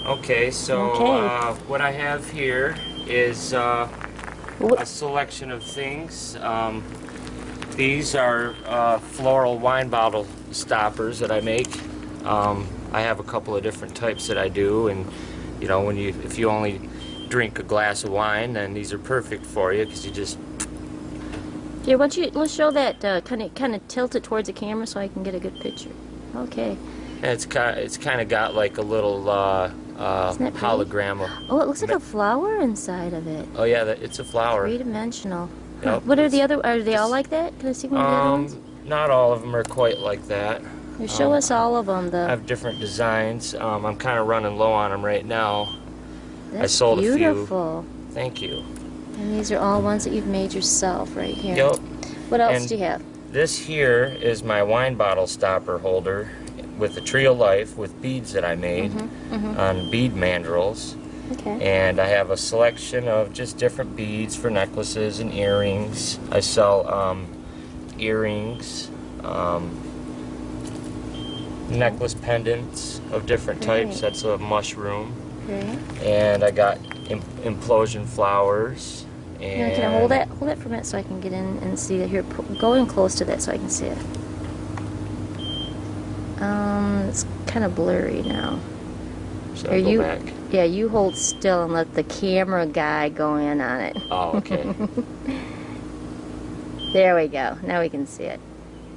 Okay, so Okay. what I have here is a What? selection of things. These are floral wine bottle stoppers that I make. I have a couple of different types that I do, and you know, if you only drink a glass of wine, then these are perfect for you because you just. Here, let's show that kind of tilt it towards the camera so I can get a good picture. Okay. And it's kind of got like a little Isn't that pretty? hologram of. Oh, it looks like a flower inside of it. Oh yeah, it's a flower. Three-dimensional. Yep, What are the other? Are they all like that? Can I see one of the other ones? Not all of them are quite like that. Here, show us all of them. I have different designs. I'm kind of running low on them right now. That's I sold beautiful. a few. Thank you. And these are all ones that you've made yourself right here. Yep. What else And do you have? this here is my wine bottle stopper holder with a Tree of Life with beads that I made on bead mandrels. Okay. And I have a selection of just different beads for necklaces and earrings. I sell earrings, necklace pendants of different types. That's a mushroom. Okay. And I got Implosion Flowers. And Now, can I hold that? Hold that for a minute so I can get in and see that. Here, go in close to that so I can see it. It's kind of blurry now. Should I go back? Yeah, you hold still and let the camera guy go in on it. Oh, okay. There we go. Now we can see it.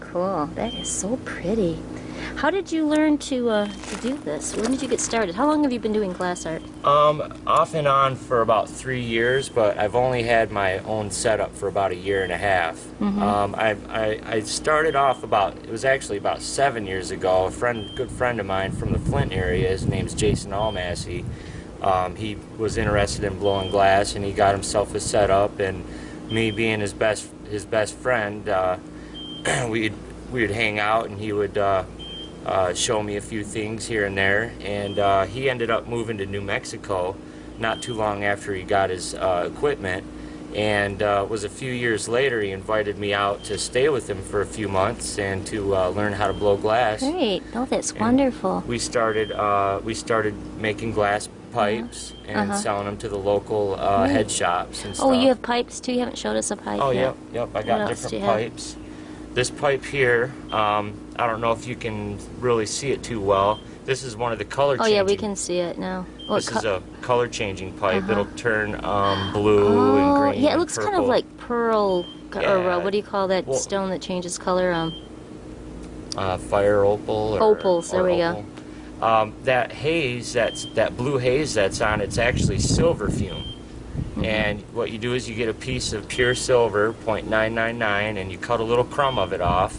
Cool. That is so pretty. How did you learn to do this? When did you get started? How long have you been doing glass art? Off and on for about 3 years, but I've only had my own setup for about 1.5 years. I started off it was actually about 7 years ago. Good friend of mine from the Flint area, his name's Jason Almassey. He was interested in blowing glass, and he got himself a setup. And me being his best friend, we would hang out, and he would show me a few things here and there. And he ended up moving to New Mexico not too long after he got his equipment. And it was a few years later he invited me out to stay with him for a few months and to learn how to blow glass. Great. Oh, that's And wonderful. we started making glass pipes and selling them to the local head shops and stuff. Oh, you have pipes too? You haven't showed us a pipe Oh, yet. yep. I got different pipes. This pipe here, I don't know if you can really see it too well. This is one of the color changing. Oh, yeah, we can see it now. This is a color changing pipe. It'll turn blue and green. Yeah, it looks and kind of purple. like pearl, or what do you call that stone that changes color? Fire opal. Opals, there we go. That haze, that blue haze that's on, it's actually silver fume. And what you do is you get a piece of pure silver, 0.999, and you cut a little crumb of it off,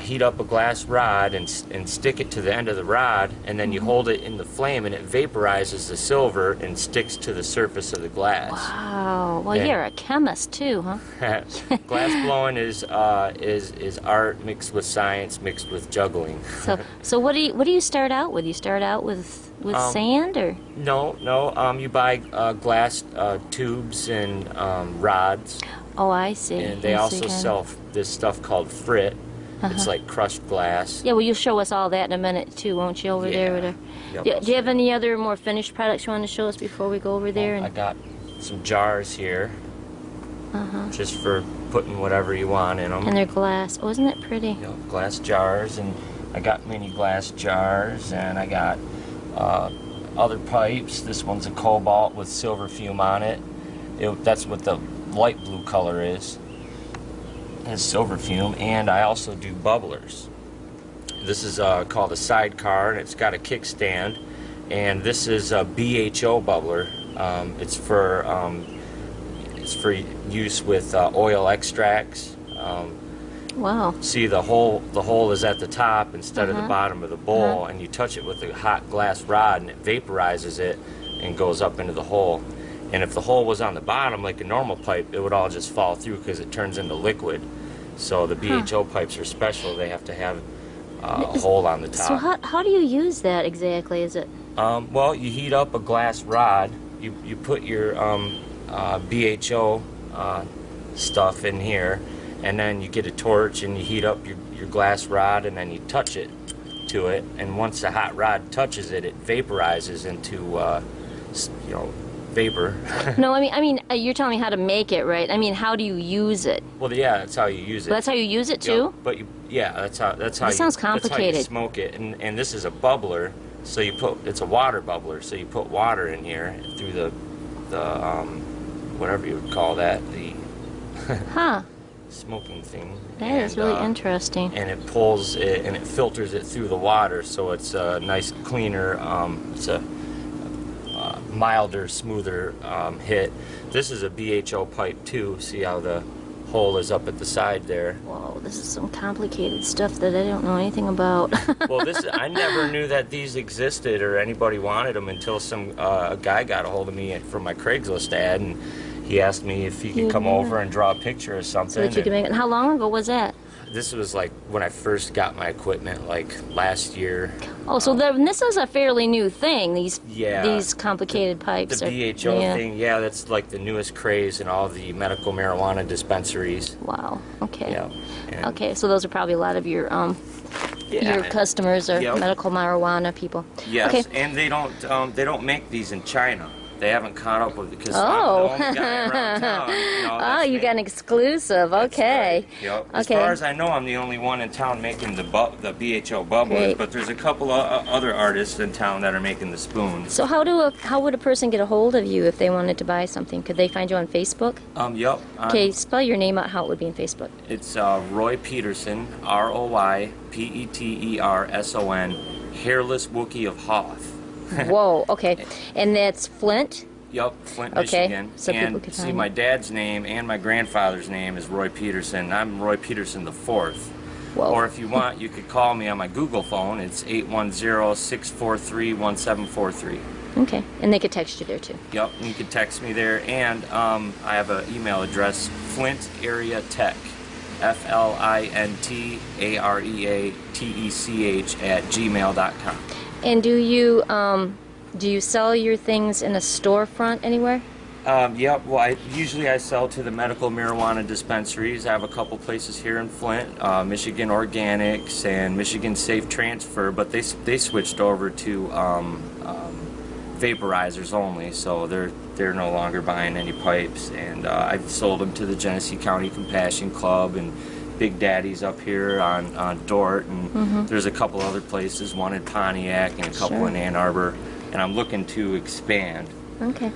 heat up a glass rod and stick it to the end of the rod, and then you hold it in the flame and it vaporizes the silver and sticks to the surface of the glass. Wow. Well, you're a chemist too, huh? Glass blowing is art mixed with science mixed with juggling. So what do you start out with? You start out with sand, or? No. You buy glass tubes and rods. Oh, I see. And they also sell this stuff called frit. It's like crushed glass. Yeah, well, you'll show us all that in a minute too, won't you? Over there. Yep, Do you have any other more finished products you want to show us before we go over there? I got some jars here, just for putting whatever you want in them. And they're glass. Oh, isn't that pretty? Yep, glass jars, and I got mini glass jars, and I got other pipes. This one's a cobalt with silver fume on it. That's what the light blue color is. It's silver fume, and I also do bubblers. This is called a sidecar, and it's got a kickstand. And this is a BHO bubbler. It's for use with oil extracts. Wow. See, the hole is at the top instead of the bottom of the bowl, and you touch it with a hot glass rod, and it vaporizes it and goes up into the hole. And if the hole was on the bottom, like a normal pipe, it would all just fall through because it turns into liquid. So the BHO pipes are special. They have to have a hole on the top. So how do you use that exactly? Is it? Well, you heat up a glass rod. You put your BHO stuff in here, and then you get a torch and you heat up your glass rod, and then you touch it, to it, and once the hot rod touches it, it vaporizes into, you know, vapor. No, I mean, you're telling me how to make it, right? I mean, how do you use it? Well, yeah, that's how you use it. That's how you use it Yep, too? but yeah, that's how This you, sounds that's how you complicated. smoke it, and this is a bubbler, so you put, it's a water bubbler, so you put water in here through the whatever you would call that, the Huh. smoking thing. That is really interesting. And it pulls it and it filters it through the water, so it's a nice, cleaner. It's a milder, smoother hit. This is a BHO pipe too. See how the hole is up at the side there. Whoa, this is some complicated stuff that I don't know anything about. Well, I never knew that these existed or anybody wanted them until a guy got a hold of me from my Craigslist ad, and he asked me if he could come over and draw a picture or something. So that you could make it. How long ago was that? This was like when I first got my equipment, like last year. Oh, so this is a fairly new thing. These complicated pipes. The BHO thing, yeah, that's like the newest craze in all the medical marijuana dispensaries. Wow. Okay. Yeah. Okay, so those are probably a lot of your customers are medical marijuana people. Yes, okay. and they don't make these in China. They haven't caught up with it because Oh. I'm the only guy around town. You know, Oh, you got an exclusive. Okay. Right. Yep. Okay. As far as I know, I'm the only one in town making the BHO bubblers, Great. but there's a couple of other artists in town that are making the spoons. So how would a person get a hold of you if they wanted to buy something? Could they find you on Facebook? Yep. Okay, spell your name out how it would be in Facebook. It's Roy Peterson, RoyPeterson, Hairless Wookiee of Hoth. Whoa, okay. And that's Flint? Yep, Flint, Okay, Michigan. so people And can see, find my it. dad's name and my grandfather's name is Roy Peterson. I'm Roy Peterson the Fourth. Whoa. Or if you want, you could call me on my Google phone. It's 810-643-1743. Okay, and they could text you there too. Yep, you can text me there. And I have an email address, Flint Area Tech, FLINTAREATECH@gmail.com. And do you sell your things in a storefront anywhere? Yep, well, usually I sell to the medical marijuana dispensaries. I have a couple places here in Flint, Michigan Organics and Michigan Safe Transfer, but they switched over to vaporizers only, so they're no longer buying any pipes. And I've sold them to the Genesee County Compassion Club and Big Daddy's up here on Dort, and there's a couple other places, one in Pontiac and a couple in Ann Arbor, and I'm looking to expand. Okay.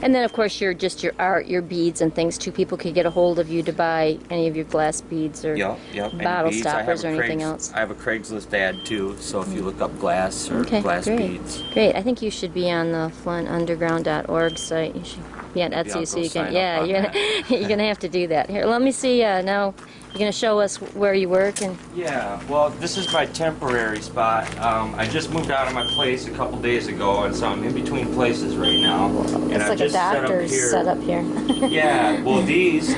And then, of course, your art, your beads and things too. People could get a hold of you to buy any of your glass beads or bottle beads. stoppers or anything else. I have a Craigslist ad too, so if you look up glass or glass beads. Great. I think you should be on the FlintUnderground.org site. You should be on Etsy so you can. Yeah, you're gonna have to do that. Here, let me see. Now, you're gonna show us where you work and. Yeah. Well, this is my temporary spot. I just moved out of my place a couple days ago, and so I'm in between places right now. It's like a doctor's setup here. Yeah. Well, these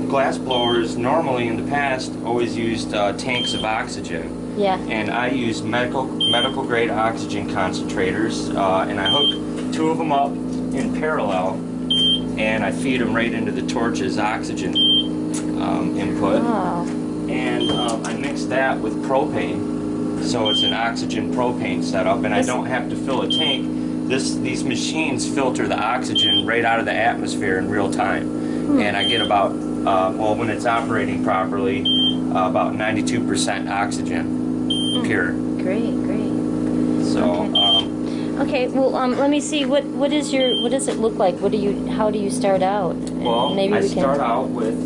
glass blowers normally in the past always used tanks of oxygen. Yeah. And I use medical grade oxygen concentrators, and I hook two of them up in parallel, and I feed them right into the torch's oxygen input. Oh. And I mix that with propane, so it's an oxygen propane setup, and I don't have to fill a tank. These machines filter the oxygen right out of the atmosphere in real time, and I get about, well, when it's operating properly, about 92% oxygen, pure. Great. So, okay. Well, let me see. What does it look like? How do you start out? well, I start out with,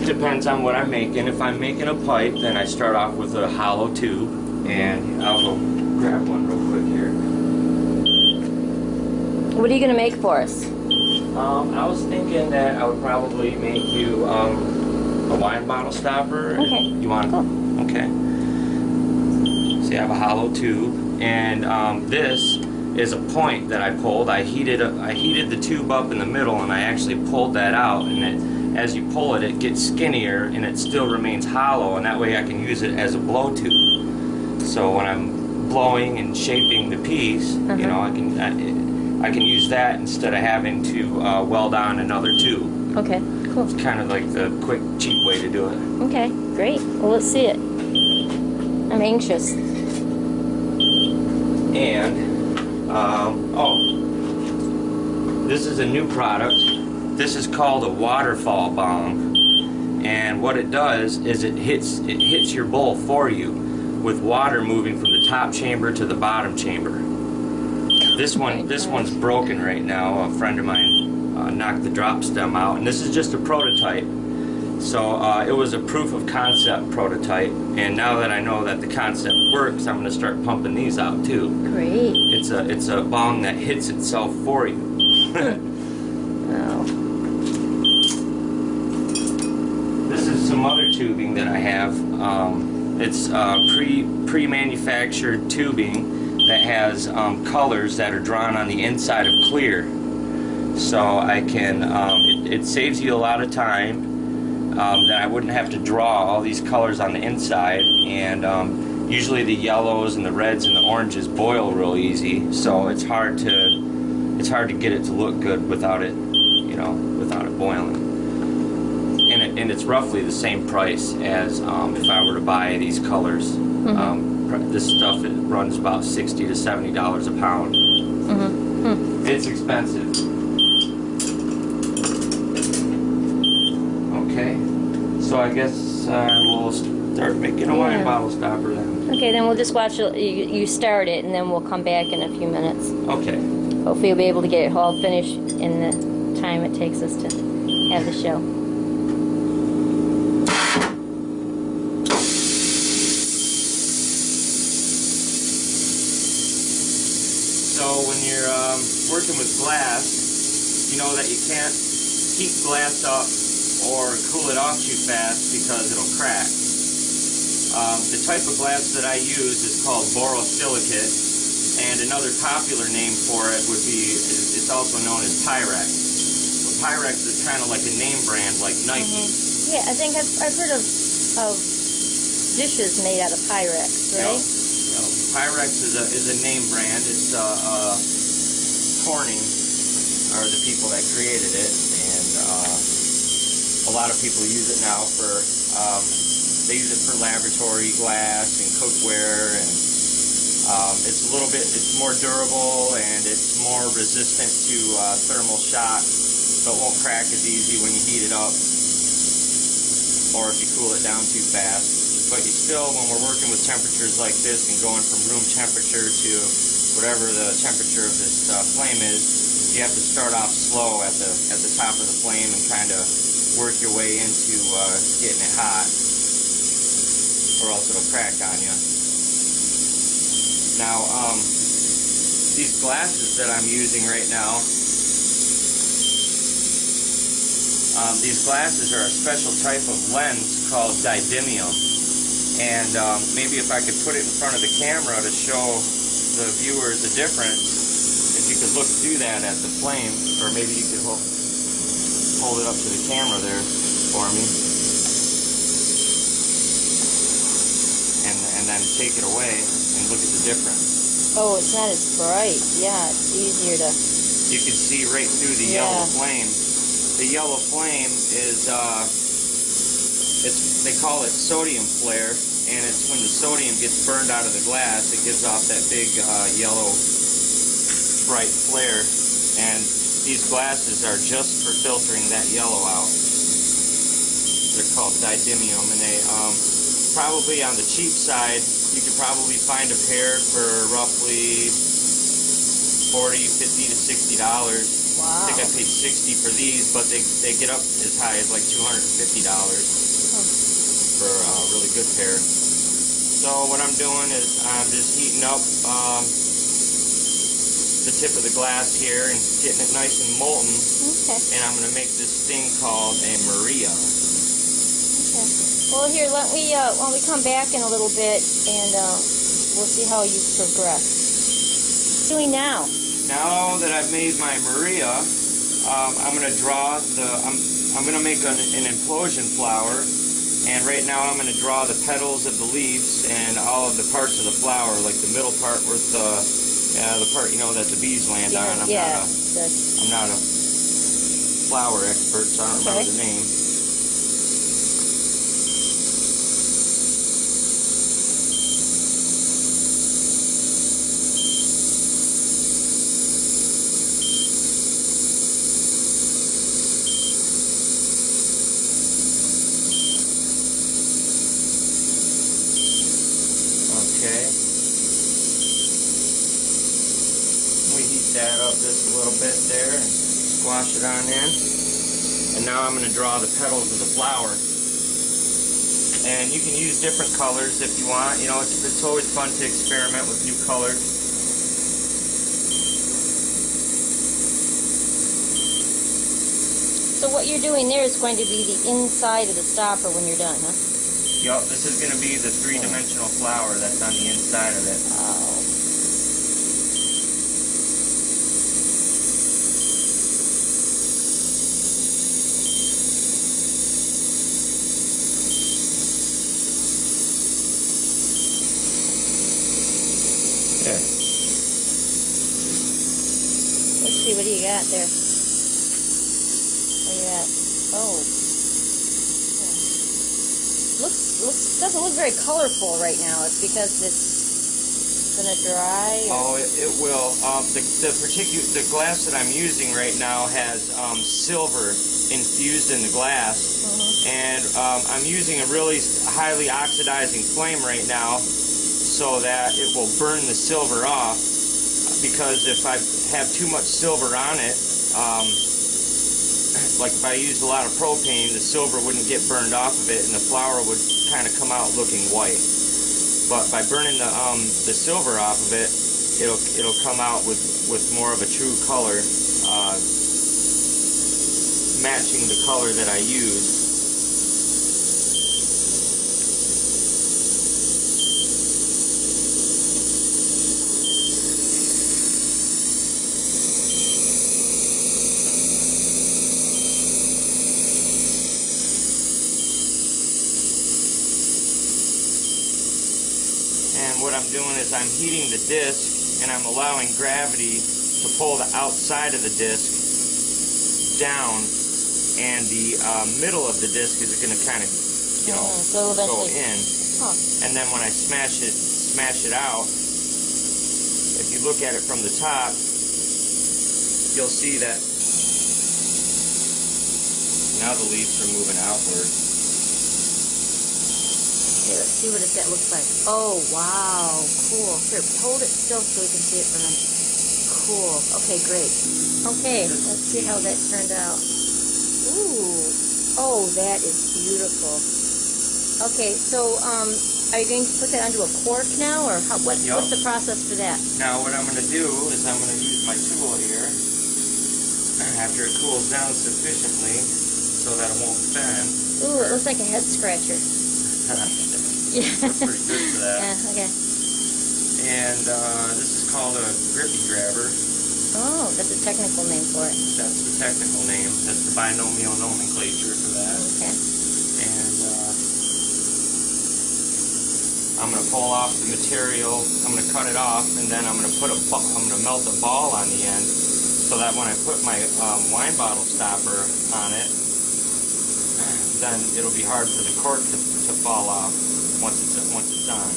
depends on what I'm making. If I'm making a pipe, then I start off with a hollow tube, and I'll go grab one real quick here. What are you going to make for us? I was thinking that I would probably make you a wine bottle stopper. Okay. You want? Cool. Okay. So you have a hollow tube, and this is a point that I pulled. I heated the tube up in the middle, and I actually pulled that out. And as you pull it, it gets skinnier, and it still remains hollow, and that way I can use it as a blow tube. So when I'm blowing and shaping the piece, you know, I can use that instead of having to weld on another tube. Okay, cool. It's kind of like the quick, cheap way to do it. Okay, great. Well, let's see it. I'm anxious. And, this is a new product. This is called a waterfall bong. And what it does is it hits your bowl for you with water moving from the top chamber to the bottom chamber. This one's broken right now. A friend of mine knocked the drop stem out, and this is just a prototype. So it was a proof of concept prototype, and now that I know that the concept works, I'm going to start pumping these out too. Great. It's a bong that hits itself for you. Oh. This is some other tubing that I have. It's pre-manufactured tubing that has colors that are drawn on the inside of clear. So I can, it saves you a lot of time. That I wouldn't have to draw all these colors on the inside, and usually the yellows and the reds and the oranges boil real easy, so it's hard to get it to look good without it, without it boiling. And it's roughly the same price as if I were to buy these colors. Mm-hmm. This stuff, it runs about $60 to $70 a pound. Mm-hmm. It's expensive. Okay, so I guess we'll start making a wine bottle stopper then. Okay, then we'll just watch you start it, and then we'll come back in a few minutes. Okay. Hopefully you'll be able to get it all finished in the time it takes us to have the show. So when you're working with glass, you know that you can't heat glass up or cool it off too fast because it'll crack. The type of glass that I use is called borosilicate, and another popular name for it would be, it's also known as Pyrex. Well, Pyrex is kind of like a name brand like Nike. Mm-hmm. Yeah, I think I've heard of dishes made out of Pyrex, right? No. Pyrex is a name brand. It's Corning are the people that created it, and a lot of people use it now for, they use it for laboratory glass and cookware, and it's more durable, and it's more resistant to thermal shock, so it won't crack as easy when you heat it up or if you cool it down too fast. But you still, when we're working with temperatures like this and going from room temperature to whatever the temperature of this flame is, you have to start off slow at the top of the flame and kind of work your way into getting it hot, or else it'll crack on you. Now, these glasses that I'm using right now, these glasses are a special type of lens called didymium, and maybe if I could put it in front of the camera to show the viewers the difference, if you could look through that at the flame, or maybe you could hold it up to the camera there for me, and then take it away and look at the difference. Oh, it's not as bright. Yeah, it's easier to... You can see right through the yellow flame. The yellow flame is, they call it sodium flare, and it's when the sodium gets burned out of the glass, it gives off that big yellow bright flare, and these glasses are just for filtering that yellow out. They're called didymium, and they probably on the cheap side, you could probably find a pair for roughly $40, $50 to $60. Wow. I think I paid $60 for these, but they get up as high as like $250 for a really good pair. So what I'm doing is I'm just heating up the tip of the glass here and getting it nice and molten. Okay. And I'm going to make this thing called a Maria. Okay. Well, here, let me come back in a little bit, and we'll see how you progress. What are you doing now? Now that I've made my Maria, I'm going to draw I'm going to make an implosion flower, and right now I'm going to draw the petals of the leaves and all of the parts of the flower, like the middle part with the part that the bees land on. I'm not a flower expert, so I don't remember the name. that up just a little bit there and squash it on in. And now I'm going to draw the petals of the flower. And you can use different colors if you want. You know, it's always fun to experiment with new colors. So what you're doing there is going to be the inside of the stopper when you're done, huh? Yup, this is going to be the three-dimensional flower that's on the inside of it. Oh. There. Let's see, what do you got there? Where you at? Oh. Doesn't look very colorful right now. It's because it's gonna dry. Oh, it will. The glass that I'm using right now has silver infused in the glass, and I'm using a really highly oxidizing flame right now, so that it will burn the silver off. Because if I have too much silver on it, like if I used a lot of propane, the silver wouldn't get burned off of it, and the flower would kind of come out looking white. But by burning the silver off of it, it'll come out with more of a true color, matching the color that I use. And what I'm doing is I'm heating the disc, and I'm allowing gravity to pull the outside of the disc down, and the middle of the disc is going to kind of, you know, so go in. Huh. And then when I smash it out, if you look at it from the top, you'll see that now the leaves are moving outward. Okay, let's see what that looks like. Oh, wow, cool. Here, hold it still so we can see it burn. Cool. Okay, great. Okay, let's see how that turned out. Ooh. Oh, that is beautiful. Okay, so are you going to put that onto a cork now, or what's the process for that? Now, what I'm going to do is I'm going to use my tool here after it cools down sufficiently so that it won't bend. Ooh, it looks like a head scratcher. Yeah. That's pretty good for that. Yeah, okay. And this is called a grippy grabber. Oh, that's a technical name for it. That's the technical name. That's the binomial nomenclature for that. Okay. And I'm going to pull off the material. I'm going to cut it off, and then I'm going to melt a ball on the end, so that when I put my wine bottle stopper on it, then it'll be hard for the cork to fall off once it's on.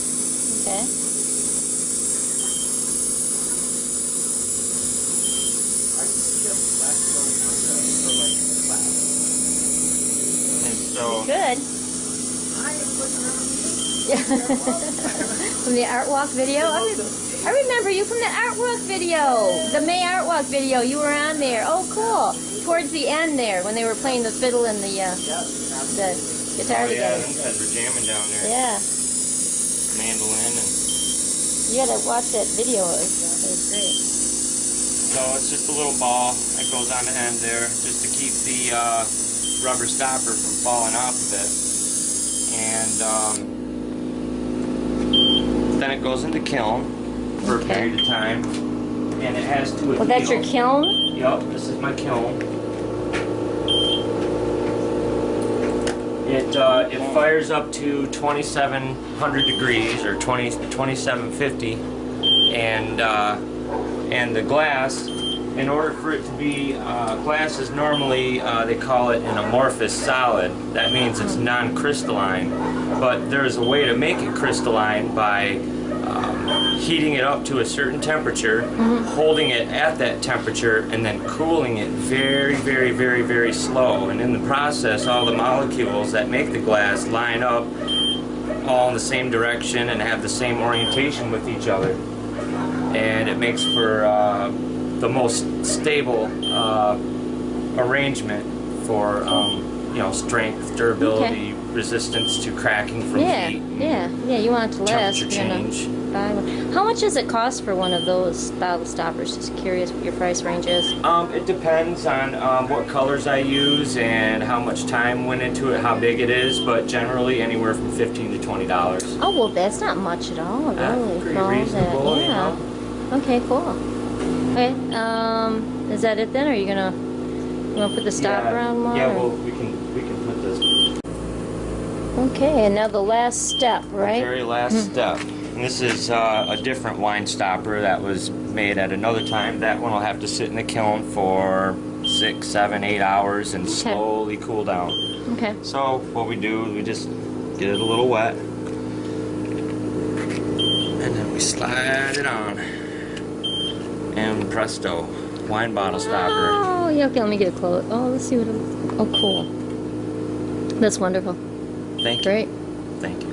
Okay. And so good. From the Art Walk video? I remember you from the Art Walk video. The May Art Walk video. You were on there. Oh, cool. Towards the end there, when they were playing the fiddle and the guitar together. Yeah, those guys were jamming down there. Yeah. Mandolin. And you gotta watch that video. It was great. so it's just a little ball that goes on the end there, just to keep the rubber stopper from falling off of it. And then it goes into kiln for a period of time, and it has to. Well, that's your kiln? Yep, this is my kiln. It fires up to 2,700 degrees, or 2,750, and the glass, in order for it to be, glass is normally, they call it an amorphous solid. That means it's non-crystalline, but there's a way to make it crystalline by heating it up to a certain temperature, holding it at that temperature, and then cooling it very, very, very, very slow. And in the process, all the molecules that make the glass line up all in the same direction and have the same orientation with each other. And it makes for the most stable arrangement for you know, strength, durability, resistance to cracking from heat. Yeah. You want it to last. Temperature change. Buy one. How much does it cost for one of those bottle stoppers? Just curious what your price range is. It depends on what colors I use and how much time went into it, how big it is, but generally anywhere from $15 to $20. Oh, well, that's not much at all, really. Pretty for all reasonable, that. you know. Okay, cool. Okay, is that it then, or are you gonna put the stopper on one? Yeah, or? well, we can put this. Okay, and now the last step, right? The very last step. And this is a different wine stopper that was made at another time. That one will have to sit in the kiln for 6, 7, 8 hours and slowly cool down. Okay. So what we do is we just get it a little wet, and then we slide it on, and presto, wine bottle stopper. Oh, yeah. Okay, let me get it close. Oh, let's see what. Oh, cool. That's wonderful. Thank you. Great. Thank you.